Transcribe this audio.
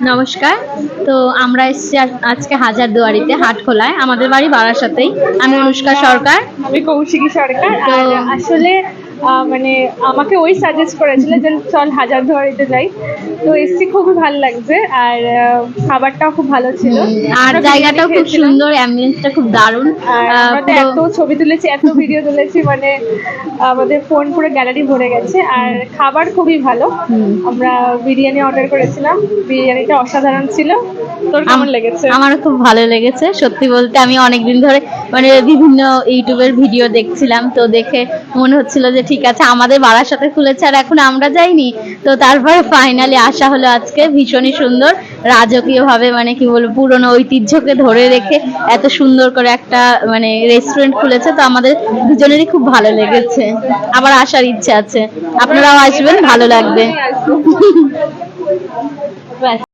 নমস্কার। তো আমরা এসেছি আজকে হাজারদুয়ারিতে হাটখোলায়, আমাদের বাড়ি বারাসাতেই। আমি অনুষ্কা সরকার। আমি কৌশিকী সরকার। আর আসলে মানে আমাকে ওই সাজেস্ট করেছিল যে চল হাজারদুয়ারিতে যাই, তো এসছি, খুবই ভালো লাগছে। আর খাবারটাও খুব ভালো ছিল, আর জায়গাটাও খুব সুন্দর, অ্যাম্বিয়েন্সটা খুব দারুণ। আর আমরা তো এত ছবি তুলেছি, এত ভিডিও তুলেছি, মানে আমাদের ফোন পুরো গ্যালারি ভরে গেছে। আর খাবার খুবই ভালো। আমরা বিরিয়ানি অর্ডার করেছিলাম, বিরিয়ানিটা অসাধারণ ছিল। তোর কেমন লেগেছে? আমারও খুব ভালো লেগেছে। সত্যি বলতে আমি অনেকদিন ধরে মানে বিভিন্ন ইউটিউবের ভিডিও দেখছিলাম, তো দেখে মনে হচ্ছিল যে ঠিক আছে আমাদের বারাসাতে খুলেছে আর এখন আমরা যাইনি, তো তারপরে ফাইনালি আসা হলো আজকে। ভীষণই সুন্দর, রাজকীয় ভাবে, মানে কি বলবো, পুরনো ঐতিহ্যকে ধরে রেখে এত সুন্দর করে একটা মানে রেস্টুরেন্ট খুলেছে, তো আমাদের দুজনেরই খুব ভালো লেগেছে। আবার আসার ইচ্ছে আছে, আপনারাও আসবেন, ভালো লাগবে। ব্যাস।